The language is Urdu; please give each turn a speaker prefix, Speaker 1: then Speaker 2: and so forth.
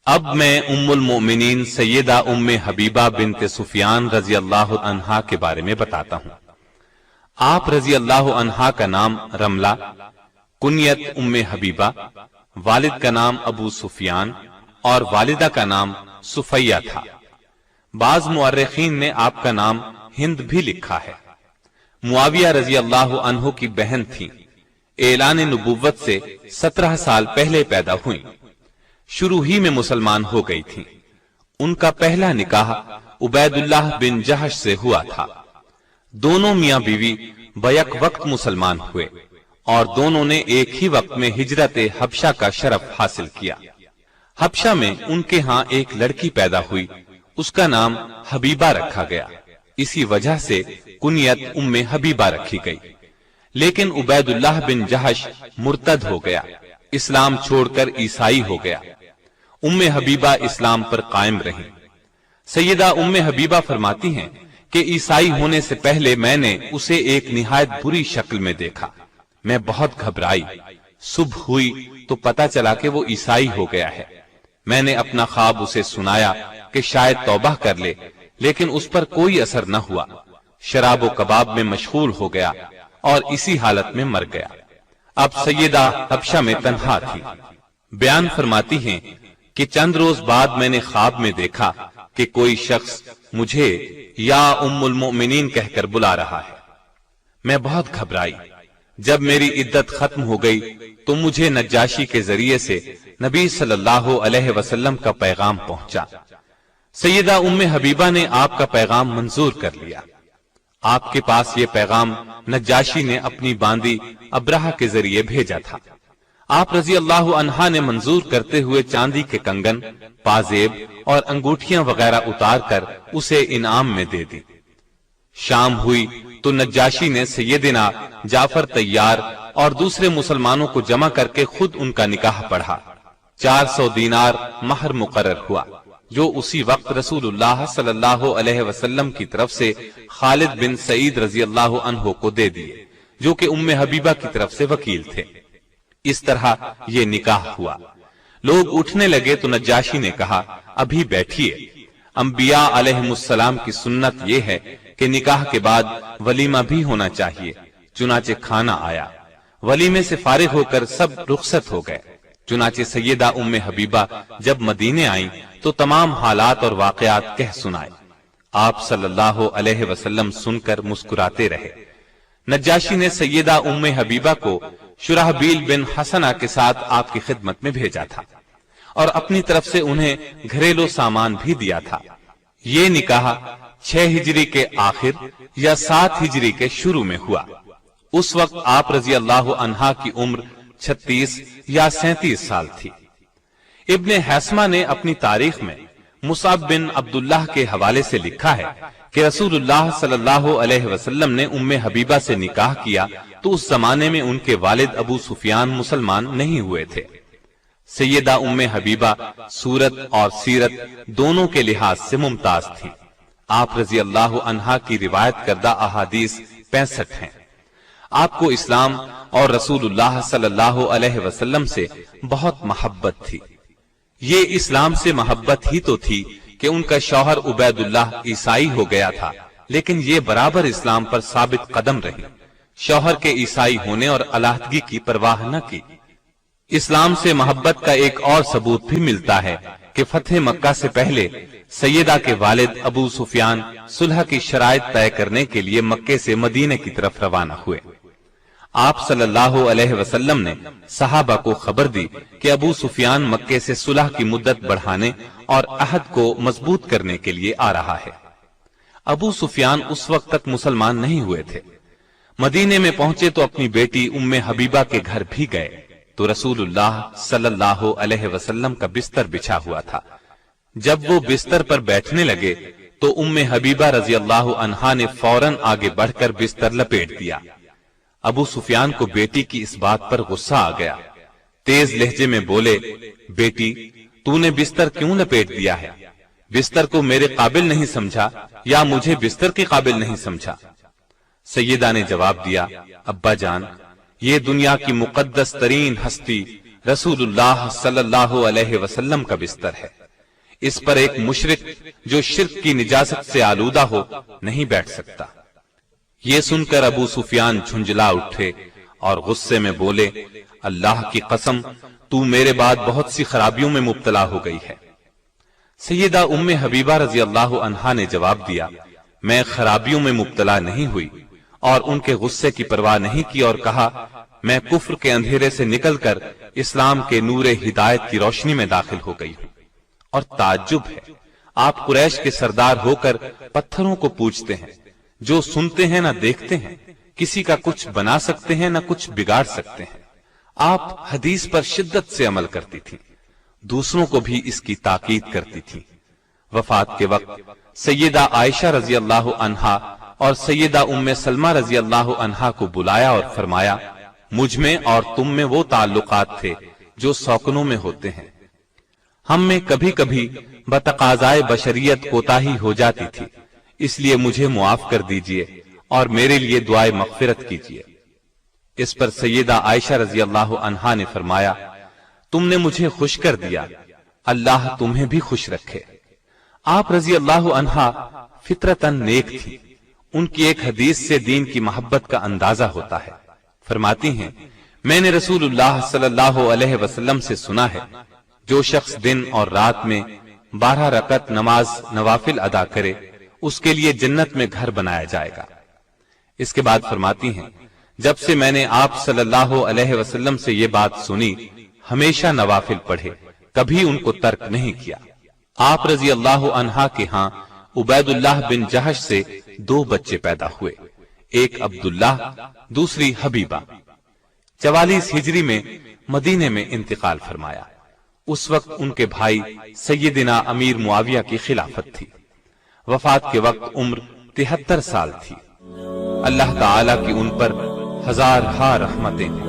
Speaker 1: اب میں ام المؤمنین سیدہ ام حبیبہ بنت سفیان رضی اللہ عنہا کے بارے میں بتاتا ہوں۔ آپ رضی اللہ عنہا کا نام رملہ، کنیت ام حبیبہ، والد کا نام ابو سفیان اور والدہ کا نام صفیہ تھا۔ بعض مورخین نے آپ کا نام ہند بھی لکھا ہے۔ معاویہ رضی اللہ عنہ کی بہن تھی، اعلان نبوت سے 17 سال پہلے پیدا ہوئیں، شروع ہی میں مسلمان ہو گئی تھیں۔ ان کا پہلا نکاح عبید اللہ بن جہش سے ہوا تھا۔ دونوں میاں بیوی بیک وقت مسلمان ہوئے اور دونوں نے ایک ہی وقت میں ہجرت حبشہ کا شرف حاصل کیا۔ حبشہ میں ان کے ہاں ایک لڑکی پیدا ہوئی، اس کا نام حبیبہ رکھا گیا، اسی وجہ سے کنیت ام حبیبہ رکھی گئی۔ لیکن عبید اللہ بن جہش مرتد ہو گیا، اسلام چھوڑ کر عیسائی ہو گیا۔ ام حبیبہ اسلام پر قائم رہیں۔ سیدہ ام حبیبہ فرماتی ہیں کہ عیسائی ہونے سے پہلے میں نے اسے ایک نہایت بری شکل میں دیکھا، میں بہت گھبرائی۔ صبح ہوئی تو پتہ چلا کہ وہ عیسائی ہو گیا ہے۔ میں نے اپنا خواب اسے سنایا کہ شاید توبہ کر لے، لیکن اس پر کوئی اثر نہ ہوا۔ شراب و کباب میں مشغول ہو گیا اور اسی حالت میں مر گیا۔ اب سیدہ حبشہ میں تنہا تھی۔ بیان فرماتی ہیں کہ چند روز بعد میں نے خواب میں دیکھا کہ کوئی شخص مجھے یا ام المؤمنین کہہ کر بلا رہا ہے۔ میں بہت گھبرائی۔ جب میری عدت ختم ہو گئی تو مجھے نجاشی کے ذریعے سے نبی صلی اللہ علیہ وسلم کا پیغام پہنچا۔ سیدہ ام حبیبہ نے آپ کا پیغام منظور کر لیا۔ آپ کے پاس یہ پیغام نجاشی نے اپنی باندی ابرہہ کے ذریعے بھیجا تھا۔ آپ رضی اللہ عنہا نے منظور کرتے ہوئے چاندی کے کنگن، پازیب اور انگوٹھیاں وغیرہ اتار کر اسے انعام میں دے دی۔ شام ہوئی تو نجاشی نے سیدنا جعفر طیار اور دوسرے مسلمانوں کو جمع کر کے خود ان کا نکاح پڑھا۔ 400 دینار مہر مقرر ہوا، جو اسی وقت رسول اللہ صلی اللہ علیہ وسلم کی طرف سے خالد بن سعید رضی اللہ عنہ کو دے دیے، جو کہ ام حبیبہ کی طرف سے وکیل تھے۔ اس طرح یہ نکاح ہوا۔ لوگ اٹھنے لگے تو نجاشی نے کہا، ابھی بیٹھیے، انبیاء علیہم السلام کی سنت یہ ہے کہ نکاح کے بعد ولیمہ بھی ہونا چاہیے۔ چنانچہ کھانا آیا۔ ولیمے سے فارغ ہو کر سب رخصت ہو گئے۔ چنانچہ سیدہ ام حبیبہ جب مدینے آئیں تو تمام حالات اور واقعات کہہ سنائے۔ آپ صلی اللہ علیہ وسلم سن کر مسکراتے رہے۔ نجاشی نے سیدہ ام حبیبہ کو شرحبیل بن حسنہ کے ساتھ آپ کی خدمت میں بھیجا تھا اور اپنی طرف سے انہیں گھریلو سامان بھی دیا تھا۔ یہ نکاح 6 ہجری کے آخر یا 7 ہجری کے شروع میں ہوا۔ اس وقت آپ رضی اللہ عنہا کی عمر 36 یا 37 سال تھی۔ ابن حیثمہ نے اپنی تاریخ میں مصعب بن عبداللہ کے حوالے سے لکھا ہے کہ رسول اللہ صلی اللہ علیہ وسلم نے ام حبیبہ سے نکاح کیا تو اس زمانے میں ان کے والد ابو سفیان مسلمان نہیں ہوئے تھے۔ سیدہ ام حبیبہ صورت اور سیرت دونوں کے لحاظ سے ممتاز تھی۔ آپ رضی اللہ عنہا کی روایت کردہ احادیث 65 ہیں۔ آپ کو اسلام اور رسول اللہ صلی اللہ علیہ وسلم سے بہت محبت تھی۔ یہ اسلام سے محبت ہی تو تھی کہ ان کا شوہر عبید اللہ عیسائی ہو گیا تھا، لیکن یہ برابر اسلام پر ثابت قدم رہی، شوہر کے عیسائی ہونے اور علیحدگی کی پرواہ نہ کی۔ اسلام سے محبت کا ایک اور ثبوت بھی ملتا ہے کہ فتح مکہ سے پہلے سیدہ کے والد ابو سفیان صلح کی شرائط طے کرنے کے لیے مکے سے مدینے کی طرف روانہ ہوئے۔ آپ صلی اللہ علیہ وسلم نے صحابہ کو خبر دی کہ ابو سفیان مکے سے صلح کی مدت بڑھانے اور عہد کو مضبوط کرنے کے لیے آ رہا ہے۔ ابو سفیان اس وقت تک مسلمان نہیں ہوئے تھے۔ مدینے میں پہنچے تو اپنی بیٹی ام حبیبہ کے گھر بھی گئے تو رسول اللہ صلی اللہ علیہ وسلم کا بستر بچھا ہوا تھا۔ جب وہ بستر پر بیٹھنے لگے تو ام حبیبہ رضی اللہ عنہا نے فوراً آگے بڑھ کر بستر لپیٹ دیا۔ ابو سفیان کو بیٹی کی اس بات پر غصہ آ گیا۔ تیز لہجے میں بولے، بیٹی تو نے بستر کیوں لپیٹ دیا ہے؟ بستر کو میرے قابل نہیں سمجھا یا مجھے بستر کے قابل نہیں سمجھا؟ سیدہ نے جواب دیا، ابا جان، یہ دنیا کی مقدس ترین ہستی رسول اللہ صلی اللہ علیہ وسلم کا بستر ہے۔ اس پر ایک مشرک جو شرک کی نجاست سے آلودہ ہو نہیں بیٹھ سکتا۔ یہ سن کر ابو سفیان جھنجلا اٹھے اور غصے میں بولے، اللہ کی قسم تو میرے بعد بہت سی خرابیوں میں مبتلا ہو گئی ہے۔ سیدہ ام حبیبہ رضی اللہ عنہا نے جواب دیا، میں خرابیوں میں مبتلا نہیں ہوئی، اور ان کے غصے کی پرواہ نہیں کی اور کہا، میں کفر کے اندھیرے سے نکل کر اسلام کے نور ہدایت کی روشنی میں داخل ہو گئی ہوں۔ اور تعجب ہے، آپ قریش کے سردار ہو کر پتھروں کو پوجتے ہیں، جو سنتے ہیں نہ دیکھتے ہیں، کسی کا کچھ بنا سکتے ہیں نہ کچھ بگاڑ سکتے ہیں۔ آپ حدیث پر شدت سے عمل کرتی تھیں، دوسروں کو بھی اس کی تاکید کرتی تھیں۔ وفات کے وقت سیدہ عائشہ رضی اللہ عنہا اور سیدہ ام سلمہ رضی اللہ عنہا کو بلایا اور فرمایا، مجھ میں اور تم میں وہ تعلقات تھے جو سوکنوں میں ہوتے ہیں، ہم میں کبھی کبھی بتقاضائے بشریت کوتاہی ہو جاتی تھی، اس لیے مجھے معاف کر دیجئے اور میرے لیے دعائے مغفرت کیجئے۔ اس پر سیدہ عائشہ رضی اللہ عنہا نے فرمایا، تم نے مجھے خوش کر دیا، اللہ تمہیں بھی خوش رکھے۔ آپ رضی اللہ عنہا فطرتاً نیک تھی، ان کی ایک حدیث سے دین کی محبت کا اندازہ ہوتا ہے۔ فرماتی ہیں، میں نے رسول اللہ صلی اللہ علیہ وسلم سے سنا ہے، جو شخص دن اور رات میں 12 رکعت نماز نوافل ادا کرے، اس کے لیے جنت میں گھر بنایا جائے گا۔ اس کے بعد فرماتی ہیں، جب سے میں نے آپ صلی اللہ علیہ وسلم سے یہ بات سنی، ہمیشہ نوافل پڑھے، کبھی ان کو ترک نہیں کیا۔ آپ رضی اللہ عنہا کے ہاں عبید اللہ بن جہش سے 2 بچے پیدا ہوئے، ایک عبداللہ، دوسری حبیبہ۔ 44 ہجری میں مدینے میں انتقال فرمایا۔ اس وقت ان کے بھائی سیدنا امیر معاویہ کی خلافت تھی۔ وفات کے وقت عمر 73 سال تھی۔ اللہ تعالی کی ان پر ہزارہا رحمتیں ہیں۔